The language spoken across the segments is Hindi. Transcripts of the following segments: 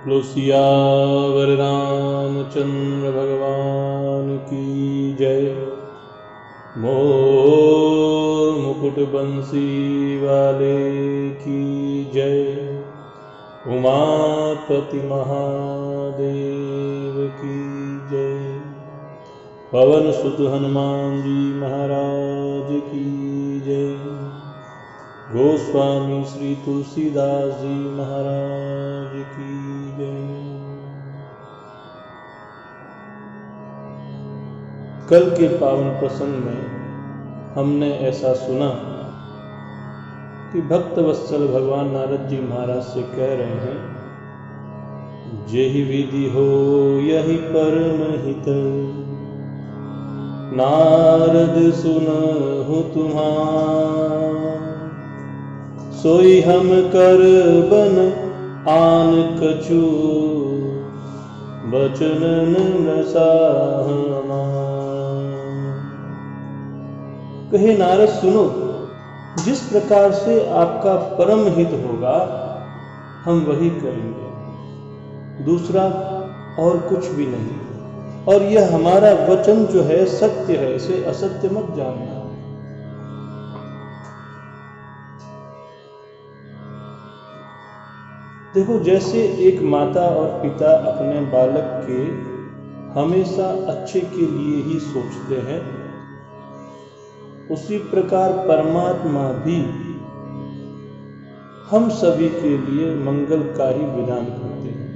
बोलो सियावर रामचंद्र भगवान की जय। मोर मुकुट बंसी वाले की जय। उमापति महादेव की जय। पवन सुत हनुमान जी महाराज की जय। गोस्वामी श्री तुलसीदास जी महाराज की जय। कल के पावन प्रसंग में हमने ऐसा सुना कि भक्त वत्सल भगवान नारद जी महाराज से कह रहे हैं, जेहि विधि हो यही परम हित, नारद सुनहु तुम्हार, सोई हम कर बन आन कछु, बचन न साहमार। कहे नारद सुनो, जिस प्रकार से आपका परम हित होगा हम वही करेंगे, दूसरा और कुछ भी नहीं। और यह हमारा वचन जो है सत्य है, इसे असत्य मत जानना। देखो, जैसे एक माता और पिता अपने बालक के हमेशा अच्छे के लिए ही सोचते हैं, उसी प्रकार परमात्मा भी हम सभी के लिए मंगल का ही विधान करते हैं।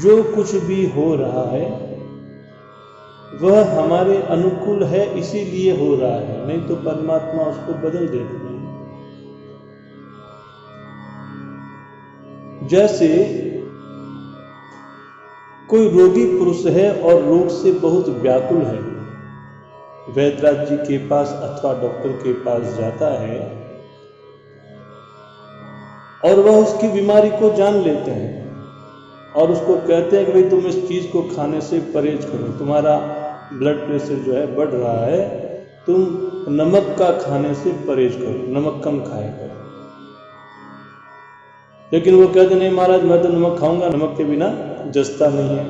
जो कुछ भी हो रहा है वह हमारे अनुकूल है, इसीलिए हो रहा है, नहीं तो परमात्मा उसको बदल देते हैं। जैसे कोई रोगी पुरुष है और रोग से बहुत व्याकुल है, वैद्यराज जी के पास अथवा डॉक्टर के पास जाता है और वह उसकी बीमारी को जान लेते हैं और उसको कहते हैं कि भाई तुम इस चीज को खाने से परहेज करो, तुम्हारा ब्लड प्रेशर जो है बढ़ रहा है, तुम नमक का खाने से परहेज करो, नमक कम खाया करो। लेकिन वो कहते नहीं महाराज, मैं तो नमक खाऊंगा, नमक के बिना जसता नहीं है।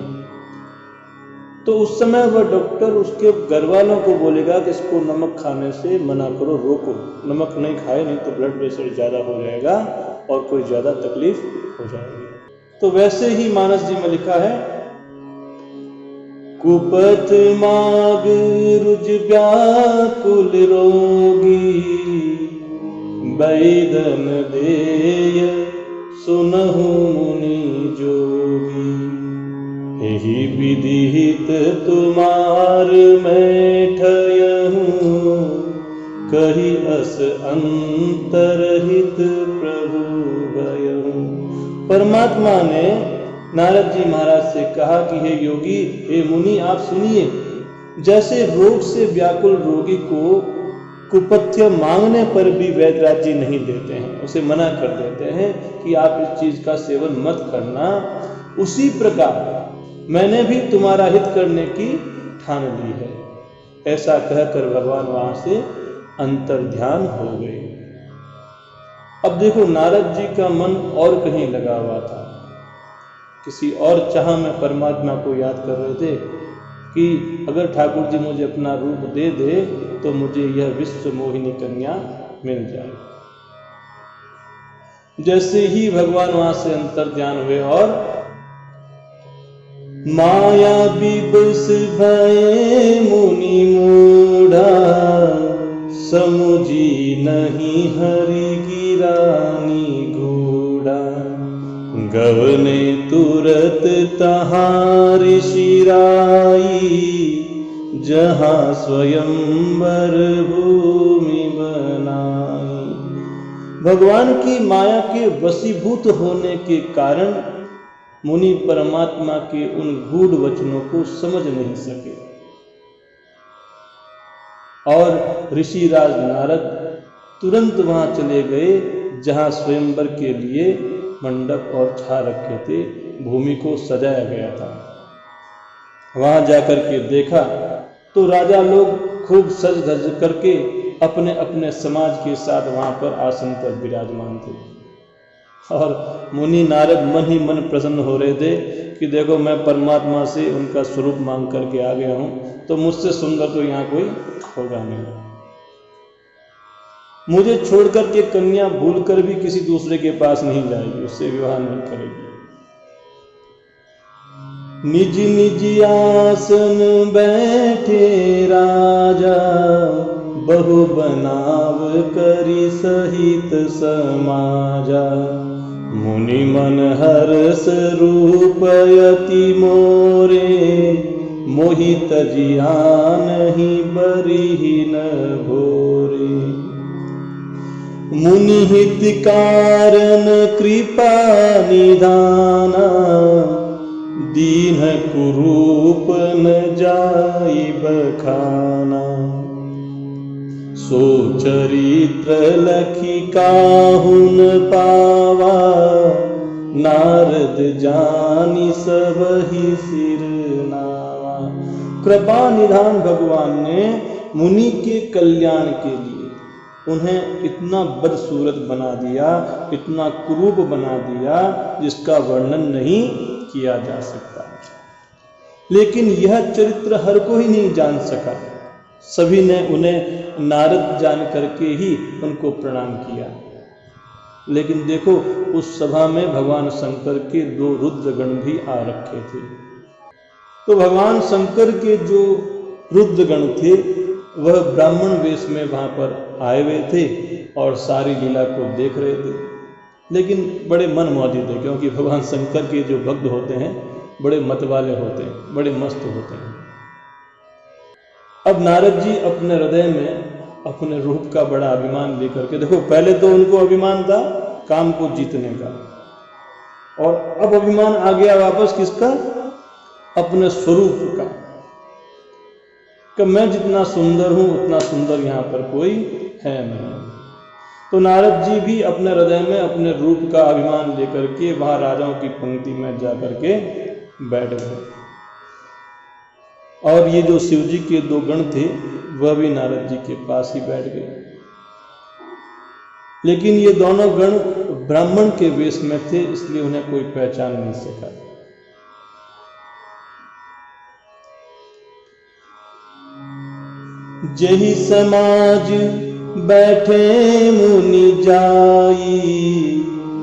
तो उस समय वह डॉक्टर उसके घर वालों को बोलेगा कि इसको नमक खाने से मना करो, रोको, नमक नहीं खाए, नहीं तो ब्लड प्रेशर ज्यादा हो जाएगा और कोई ज्यादा तकलीफ हो जाएगी। तो वैसे ही मानस जी में लिखा है, कुपथ माग रुज व्याकुल रोगी, बैदन देय सुनहु मुनि जोगी, यही विधिहित तुम्हार मैं ठयहूँ, कही अस अंतरहित प्रभु भयहूँ। परमात्मा ने नारद जी महाराज से कहा कि हे योगी, हे मुनि, आप सुनिए, जैसे रोग से व्याकुल रोगी को कुपथ्य मांगने पर भी वैद्यराज जी नहीं देते हैं, उसे मना कर देते हैं कि आप इस चीज का सेवन मत करना, उसी प्रकार मैंने भी तुम्हारा हित करने की ठान ली है। ऐसा कहकर भगवान वहां से अंतर्ध्यान हो गए। अब देखो, नारद जी का मन और कहीं लगा हुआ था, किसी और चाह में परमात्मा को याद कर रहे थे कि अगर ठाकुर जी मुझे अपना रूप दे दे तो मुझे यह विश्व मोहिनी कन्या मिल जाए। जैसे ही भगवान वहां से अंतर्ध्यान हुए और माया विवश भये मुनि मूढ़ा, समुझी नहीं हरि की रानी गूढ़ा, गवने तुरत तहाँ ऋषि राई, जहाँ स्वयंवर भूमि बनाई। भगवान की माया के वशीभूत होने के कारण मुनि परमात्मा के उन गूढ़ वचनों को समझ नहीं सके और ऋषिराज नारद तुरंत वहां चले गए जहां स्वयंवर के लिए मंडप और छा रखे थे, भूमि को सजाया गया था। वहां जाकर के देखा तो राजा लोग खूब सज धज करके अपने अपने समाज के साथ वहां पर आसन पर विराजमान थे। और मुनि नारद मन ही मन प्रसन्न हो रहे थे कि देखो मैं परमात्मा से उनका स्वरूप मांग करके आ गया हूँ, तो मुझसे सुंदर तो यहाँ कोई होगा नहीं। मुझे छोड़कर के कन्या भूलकर भी किसी दूसरे के पास नहीं जाएगी, उससे विवाह नहीं करेगी। निज निज आसन बैठे राजा, बहु बनाव करी सहित समाजा। मुनि मन हर्ष रूप यति मोरे, मोहित जिया नहीं बरिहि न भोरे। मुनि हित कारण कृपा निधाना, दीन कुरूप न जाई बखाना। सो चरित्र लखी काहू न पावा, नारद जानी सबहि सिर नावा। कृपा निधान भगवान ने मुनि के कल्याण के लिए उन्हें इतना बदसूरत बना दिया, इतना कुरूप बना दिया, जिसका वर्णन नहीं किया जा सकता। लेकिन यह चरित्र हर कोई नहीं जान सका। सभी ने उन्हें नारद जान करके ही उनको प्रणाम किया। लेकिन देखो, उस सभा में भगवान शंकर के 2 रुद्रगण भी आ रखे थे। तो भगवान शंकर के जो रुद्रगण थे वह ब्राह्मण वेश में वहां पर आए हुए थे और सारी लीला को देख रहे थे। लेकिन बड़े मनमौजी थे, क्योंकि भगवान शंकर के जो भक्त होते हैं बड़े मतवाले होते हैं, बड़े मस्त होते हैं। अब नारद जी अपने हृदय में अपने रूप का बड़ा अभिमान लेकर के, देखो पहले तो उनको अभिमान था काम को जीतने का, और अब अभिमान आ गया वापस किसका? अपने स्वरूप का, कि मैं जितना सुंदर हूं उतना सुंदर यहां पर कोई है नहीं। तो नारद जी भी अपने हृदय में अपने रूप का अभिमान लेकर के वहां राजाओं की पंक्ति में जाकर के बैठ गए। और ये जो शिव जी के 2 गण थे वह भी नारद जी के पास ही बैठ गए। लेकिन ये दोनों गण ब्राह्मण के वेश में थे, इसलिए उन्हें कोई पहचान नहीं सका। जही समाज बैठे मुनि जाई,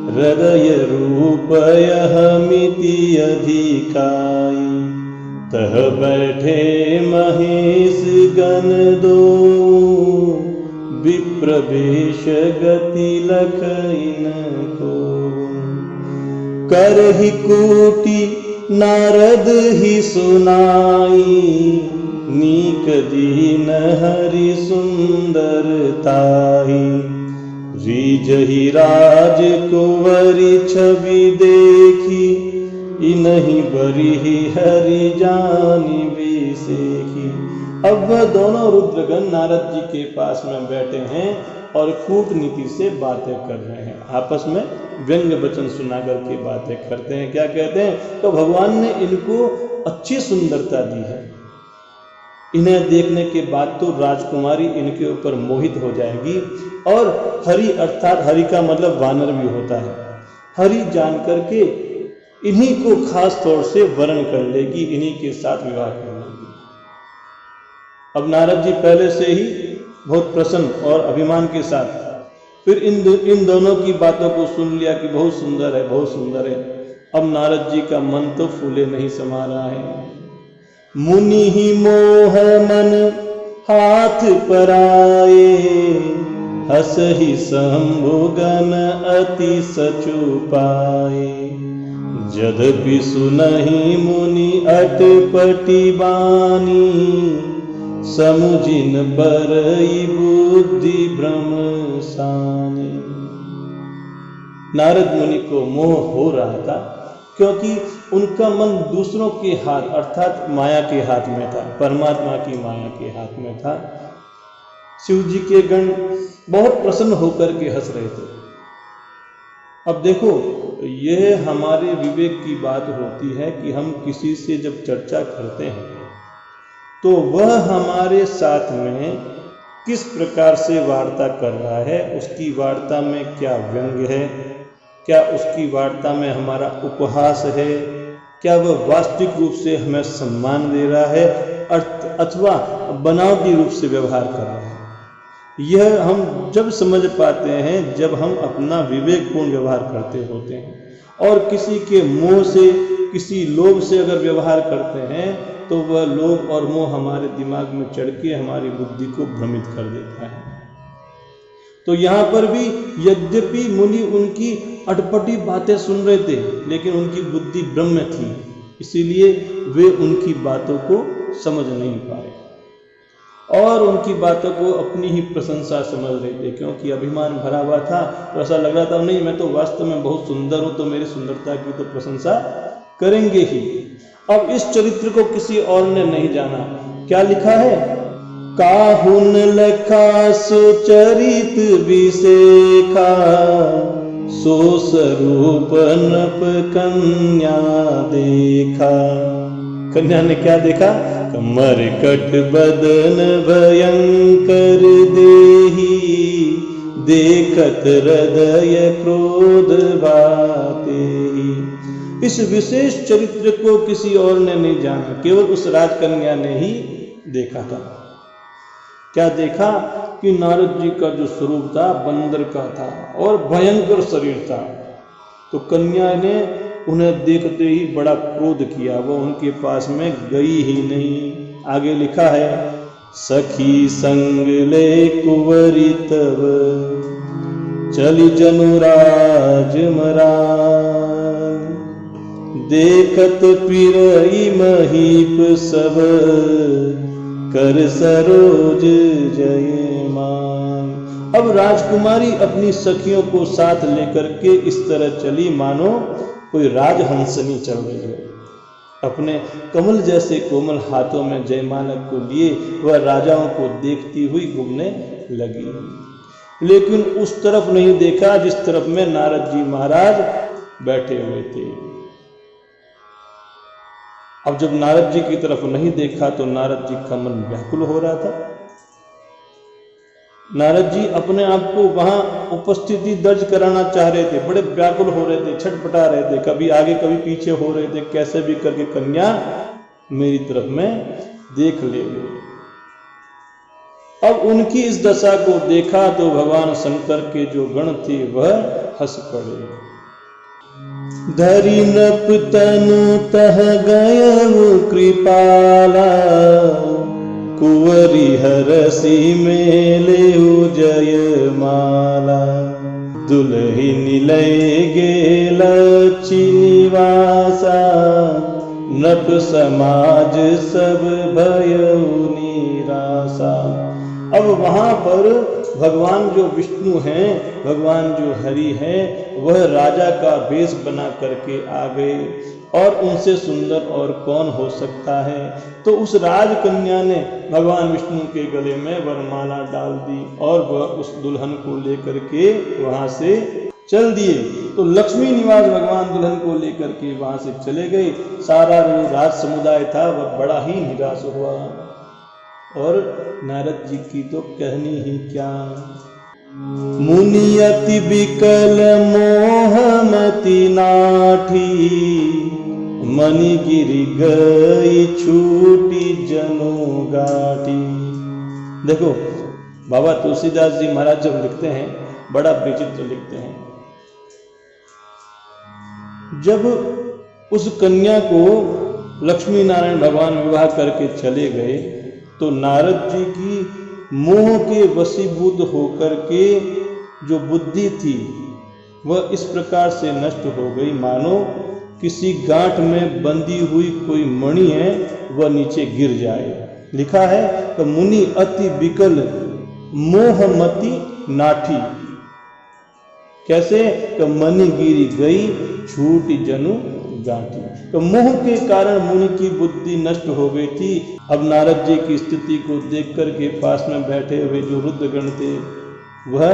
हृदय रूप यह मिति अधिकाई। तह बैठे महेश गण 2, विप्र वेश गति लख इनको। करहि कूटी नारद ही सुनाई, नीक दीन हरि सुंदरताई। रीजहि राज कुंवरी छवि देखी, इनहि बरिहि हरि जानि विसेखी। अब वह दोनों रुद्रगण नारद जी के पास में बैठे हैं और कूटनीति से बातें कर रहे हैं, आपस में व्यंग वचन सुना करके बातें करते हैं। क्या कहते हैं? तो भगवान ने इनको अच्छी सुंदरता दी है, इन्हें देखने के बाद तो राजकुमारी इनके ऊपर मोहित हो जाएगी। और हरि अर्थात हरि का मतलब वानर भी होता है, हरि जान करके इन्हीं को खास तौर से वरण कर लेगी, इन्हीं के साथ विवाह कर लेगी। अब नारद जी पहले से ही बहुत प्रसन्न और अभिमान के साथ फिर इन दोनों की बातों को सुन लिया कि बहुत सुंदर है, बहुत सुंदर है। अब नारद जी का मन तो फूले नहीं समा रहा है। मुनि ही मोह मन हाथ पराए, हसहि शंभु गण अति सचु पाए। यद्यपि सुनहि मुनि अटपटी बानी, समुझिन बरई बुद्धि भ्रम सानी। नारद मुनि को मोह हो रहा था, क्योंकि उनका मन दूसरों के हाथ अर्थात माया के हाथ में था, परमात्मा की माया के हाथ में था। शिव जी के गण बहुत प्रसन्न होकर के हंस रहे थे। अब देखो, यह हमारे विवेक की बात होती है कि हम किसी से जब चर्चा करते हैं तो वह हमारे साथ में किस प्रकार से वार्ता कर रहा है, उसकी वार्ता में क्या व्यंग है, क्या उसकी वार्ता में हमारा उपहास है? क्या वह वास्तविक रूप से हमें सम्मान दे रहा है अथवा बनावटी रूप से व्यवहार कर रहा है? यह हम जब समझ पाते हैं जब हम अपना विवेकपूर्ण व्यवहार करते होते हैं, और किसी के मोह से, किसी लोभ से अगर व्यवहार करते हैं तो वह लोभ और मोह हमारे दिमाग में चढ़ के हमारी बुद्धि को भ्रमित कर देता है। तो यहाँ पर भी यद्यपि मुनि उनकी अटपटी बातें सुन रहे थे, लेकिन उनकी बुद्धि ब्रह्म थी, इसीलिए वे उनकी बातों को समझ नहीं पाए और उनकी बातों को अपनी ही प्रशंसा समझ रहे थे, क्योंकि अभिमान भरा हुआ था। तो ऐसा लग रहा था नहीं, मैं तो वास्तव में बहुत सुंदर हूं, तो मेरी सुंदरता की तो प्रशंसा करेंगे ही। अब इस चरित्र को किसी और ने नहीं जाना। क्या लिखा है? काहुन लखा सुचरित विसेखा, सो स्वरूप नृप कन्या देखा। कन्या ने क्या देखा? कमर कट बदन भयंकर देही, देखत हृदय क्रोध बातेहि। इस विशेष चरित्र को किसी और ने नहीं जाना, केवल उस राजकन्या ने ही देखा था। क्या देखा? कि नारद जी का जो स्वरूप था बंदर का था और भयंकर शरीर था। तो कन्या ने उन्हें देखते ही बड़ा क्रोध किया, वो उनके पास में गई ही नहीं। आगे लिखा है, सखी संग ले कुंवरी तब, चली जनुराज मरान, देखत पिरई महीप सब, कर सरोज जयमान। अब राजकुमारी अपनी सखियों को साथ लेकर के इस तरह चली मानो कोई राजहंसनी चल रही है। अपने कमल जैसे कोमल हाथों में जयमालक को लिए वह राजाओं को देखती हुई घूमने लगी, लेकिन उस तरफ नहीं देखा जिस तरफ में नारद जी महाराज बैठे हुए थे। अब जब नारद जी की तरफ नहीं देखा तो नारद जी का मन व्याकुल हो रहा था। नारद जी अपने आप को वहां उपस्थिति दर्ज कराना चाह रहे थे, बड़े व्याकुल हो रहे थे, छटपटा रहे थे, कभी आगे कभी पीछे हो रहे थे, कैसे भी करके कन्या मेरी तरफ में देख ले। अब उनकी इस दशा को देखा तो भगवान शंकर के जो गण थे वह हंस पड़े। धरि नृप तनु तह गयउ कृपाला, कुंवरी हरसी मेलेउ जयमाला। दुल्हिनी लय गेल निवासा, नृप समाज सब भयउ निराशा। अब वहां पर भगवान जो विष्णु हैं, भगवान जो हरि हैं, वह राजा का वेश बना करके आ गए, और उनसे सुंदर और कौन हो सकता है। तो उस राजकन्या ने भगवान विष्णु के गले में वरमाला डाल दी और वह उस दुल्हन को लेकर के वहां से चल दिए। तो लक्ष्मी निवास भगवान दुल्हन को लेकर के वहां से चले गए। सारा जो राज समुदाय था वह बड़ा ही निराश हुआ, और नारद जी की तो कहनी ही क्या। मुनि अति विकल मोहमति नाठी, मनि गिरि गई छूटी जनु गाठी। देखो बाबा तुलसीदास जी महाराज जब लिखते हैं बड़ा विचित्र लिखते हैं। जब उस कन्या को लक्ष्मी नारायण भगवान विवाह करके चले गए तो नारद जी की मोह के वशीभूत होकर के जो बुद्धि थी वह इस प्रकार से नष्ट हो गई मानो किसी गांठ में बंधी हुई कोई मणि है वह नीचे गिर जाए। लिखा है कि मुनि अति विकल मोहमति नाठी। कैसे? कि मणि गिरी गई छूटी जनु गांठी। तो मोह के कारण मुनि की बुद्धि नष्ट हो गई थी। अब नारद जी की स्थिति को देख करके पास में बैठे हुए जो रुद्रगण थे वह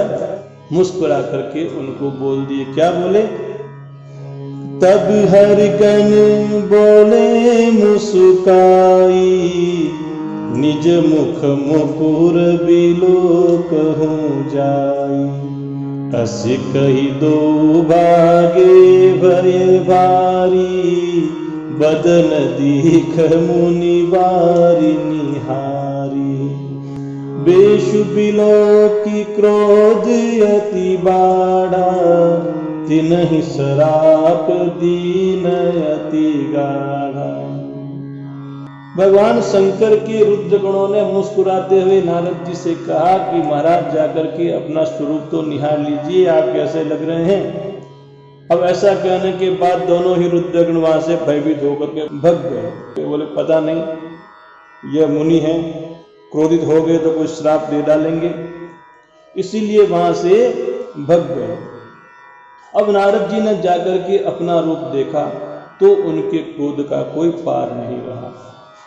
मुस्कुरा करके उनको बोल दिए। क्या बोले? तब हरिगण बोले मुस्काई, निज मुख मुकुर बिलोक हो जाई। अस कही दो भागे भय भारी, बदन दीख मुनि बारी निहारी। बेशु बिलो की क्रोध अति बाड़ा, तिन्हि सराप दीन अति गाढ़ा। भगवान शंकर के रुद्र गणों ने मुस्कुराते हुए नारद जी से कहा कि महाराज जाकर के अपना स्वरूप तो निहार लीजिए, आप कैसे लग रहे हैं। अब ऐसा कहने के बाद दोनों ही रुद्रगण वहां से भयभीत होकर के भग गए। बोले पता नहीं यह मुनि है, क्रोधित हो गए तो कोई श्राप दे डालेंगे, इसीलिए वहां से भग गए। अब नारद जी ने जाकर के अपना रूप देखा तो उनके क्रोध का कोई पार नहीं रहा।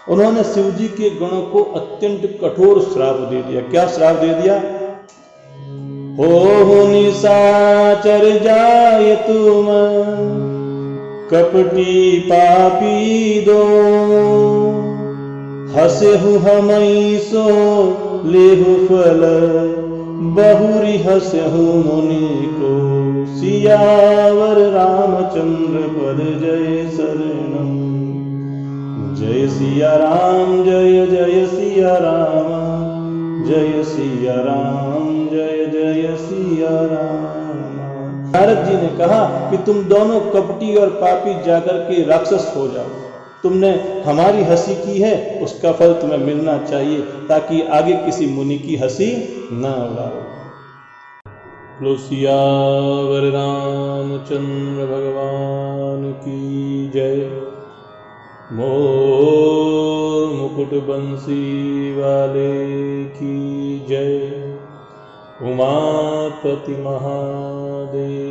उन्होंने शिव जी के गणों को अत्यंत कठोर श्राप दे दिया। क्या श्राप दे दिया? हो निशाचर जाय तुम, कपटी पापी दो, हसेहु हमई सो लेहु फल, बहुरी हसेहु मुनि को, सियावर रामचंद्र पद जय शरणम। जय सिया राम जय जय सिया राम, जय सिया राम जय जय सिया राम। नारद जी ने कहा कि तुम दोनों कपटी और पापी जाकर के राक्षस हो जाओ। तुमने हमारी हंसी की है, उसका फल तुम्हें मिलना चाहिए, ताकि आगे किसी मुनि की हंसी न उड़ाओ। सियावर रामचंद्र भगवान की जय। मोर मुकुट बंसी वाले की जय। उमापति महादेव